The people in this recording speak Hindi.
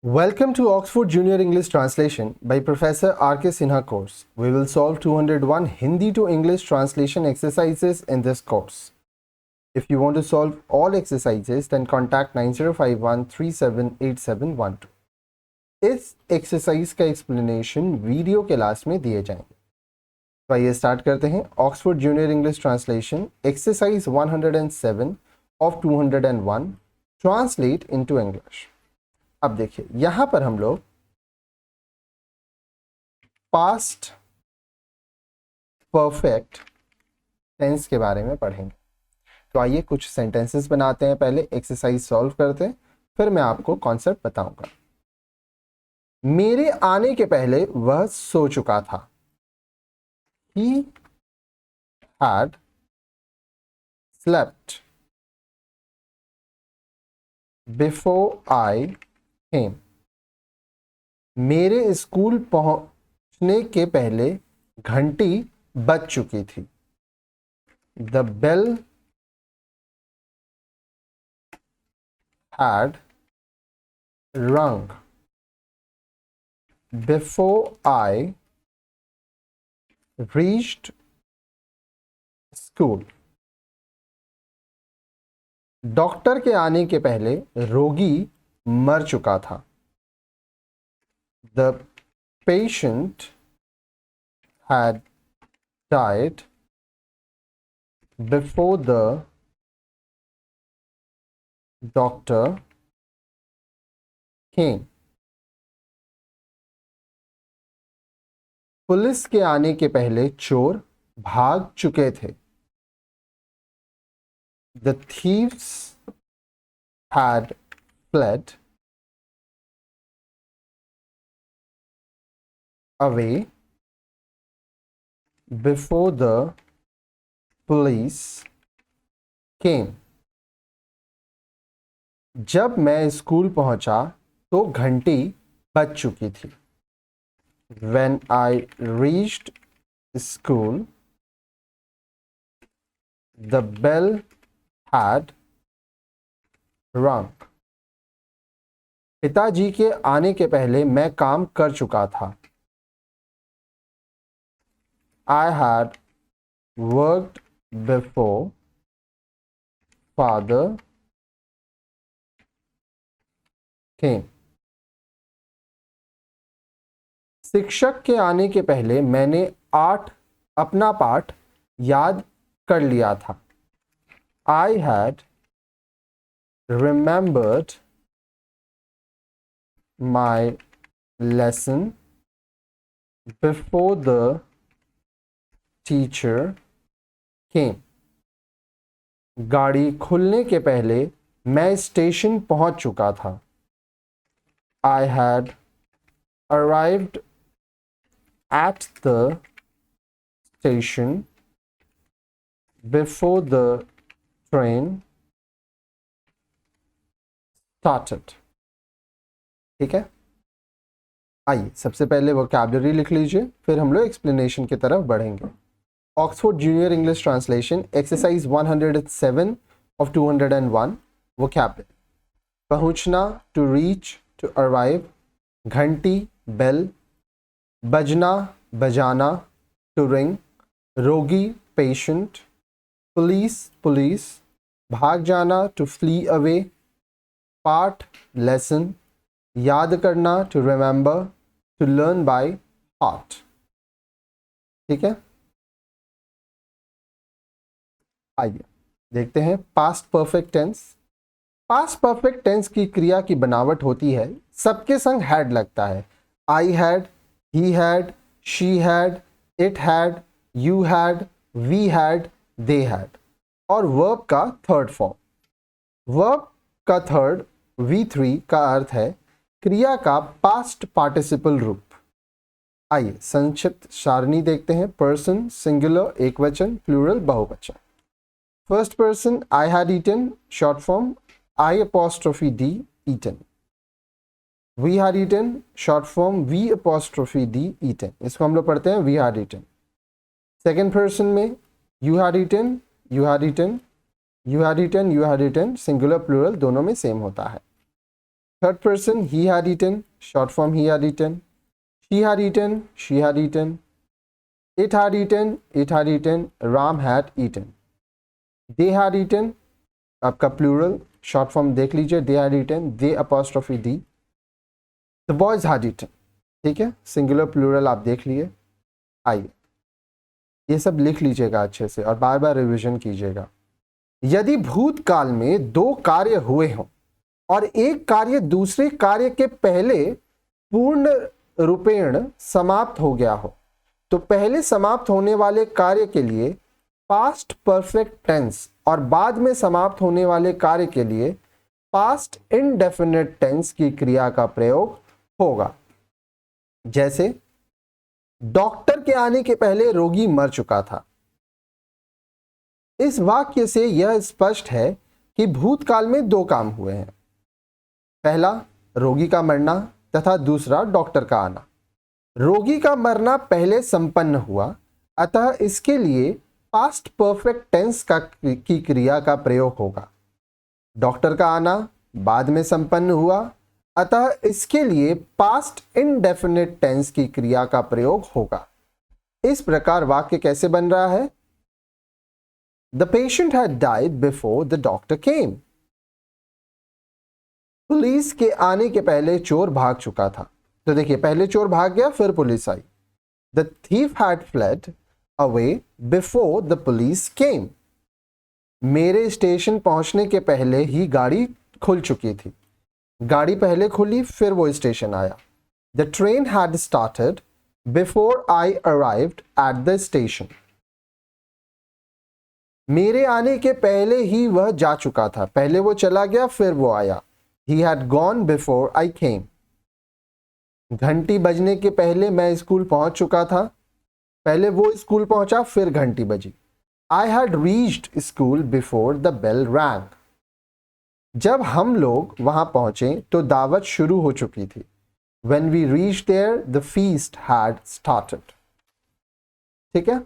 Welcome to Oxford Junior English Translation by Professor R.K. Sinha course. We will solve 201 Hindi to English translation exercises in this course. If you want to solve all exercises, then contact 9051378712. इस एक्सरसाइज का एक्सप्लेनेशन वीडियो के लास्ट में दिए जाएंगे। तो आइए स्टार्ट करते हैं। Oxford junior English translation exercise 107 of 201 translate into English. अब देखिए यहां पर हम लोग पास्ट परफेक्ट टेंस के बारे में पढ़ेंगे। तो आइए कुछ सेंटेंसेस बनाते हैं, पहले एक्सरसाइज सॉल्व करते हैं, फिर मैं आपको कॉन्सेप्ट बताऊंगा। मेरे आने के पहले वह सो चुका था। He had slept before I came. मेरे स्कूल पहुंचने के पहले घंटी बज चुकी थी। The bell had rung before I reached school. Doctor के आने के पहले रोगी मर चुका था। The patient had died before the doctor came. Police के आने के पहले चोर भाग चुके थे। The thieves had fled away before the police came. जब मैं स्कूल पहुंचा तो घंटी बज चुकी थी। When I reached school, the bell had rung. पिताजी के आने के पहले मैं काम कर चुका था। I had worked before father came. शिक्षक के आने के पहले मैंने अपना पाठ याद कर लिया था। I had remembered my lesson before the teacher came. गाड़ी खुलने के पहले मैं स्टेशन पहुंच चुका था। I had arrived at the station before the train started. ठीक है, आइए सबसे पहले वोकैबुलरी लिख लीजिए, फिर हम लोग एक्सप्लेनेशन की तरफ बढ़ेंगे। Oxford junior English translation exercise 107 of 201 vocabulary. पहुंचना टू रीच, टू अराइव, घंटी बेल, बजना बजाना टू रिंग, रोगी पेशेंट, पुलिस भाग जाना टू फ्ली अवे, पाठ लेसन, याद करना to remember, to learn by heart. ठीक है, आइए देखते हैं past perfect tense. Past perfect tense की क्रिया की बनावट होती है, सबके संग हैड लगता है। I had, he had, she had, it had, you had, we had, they had। और वर्ब का थर्ड फॉर्म। वर्ब का थर्ड V3 का अर्थ है क्रिया का पास्ट पार्टिसिपल रूप। आइए संक्षिप्त सारणी देखते हैं। पर्सन सिंगुलर एक वचन, प्लूरल बहुवचन। First person I had eaten, short form I'(D) eaten. We had eaten, short form V'(D) eaten। इसको हम लोग पढ़ते हैं we had eaten। Second person में you had eaten, you had eaten, you had eaten, you had eaten, singular plural दोनों में सेम होता है। Third person he had eaten, short form he had eaten, she had eaten, she had eaten, it had eaten, it had eaten, Ram had eaten, they had eaten, आपका प्लूरल शॉर्ट फॉर्म देख लीजिए, they had eaten, they apostrophe d, the boys had eaten, ठीक है, सिंगुलर प्लूरल आप देख लिए। आइए ये सब लिख लीजिएगा अच्छे से और बार बार रिवीजन कीजिएगा। यदि भूतकाल में दो कार्य हुए हों और एक कार्य दूसरे कार्य के पहले पूर्ण रूपेण समाप्त हो गया हो, तो पहले समाप्त होने वाले कार्य के लिए पास्ट परफेक्ट टेंस और बाद में समाप्त होने वाले कार्य के लिए पास्ट इंडेफिनिट टेंस की क्रिया का प्रयोग होगा। जैसे डॉक्टर के आने के पहले रोगी मर चुका था। इस वाक्य से यह स्पष्ट है कि भूतकाल में दो काम हुए हैं, पहला रोगी का मरना तथा दूसरा डॉक्टर का आना। रोगी का मरना पहले संपन्न हुआ, अतः इसके लिए पास्ट परफेक्ट टेंस की क्रिया का प्रयोग होगा। डॉक्टर का आना बाद में संपन्न हुआ, अतः इसके लिए पास्ट इंडेफिनिट टेंस की क्रिया का प्रयोग होगा। इस प्रकार वाक्य कैसे बन रहा है? The patient had died before the doctor came. Police के आने के पहले चोर भाग चुका था। तो देखिए पहले चोर भाग गया फिर police I. The thief had fled away before the police came. मेरे स्टेशन पहुंचने के पहले ही गाड़ी खुल चुकी थी। गाड़ी पहले खुली फिर वो स्टेशन आया। The train had started before I arrived at the station. मेरे आने के पहले ही वह जा चुका था, पहले वो चला गया फिर वो आया। He had gone before I came. घंटी बजने के पहले मैं स्कूल पहुंच चुका था, पहले वो स्कूल पहुंचा फिर घंटी बजी। I had reached school before the bell rang. जब हम लोग वहां पहुंचे तो दावत शुरू हो चुकी थी। When we reached there, the feast had started. ठीक है,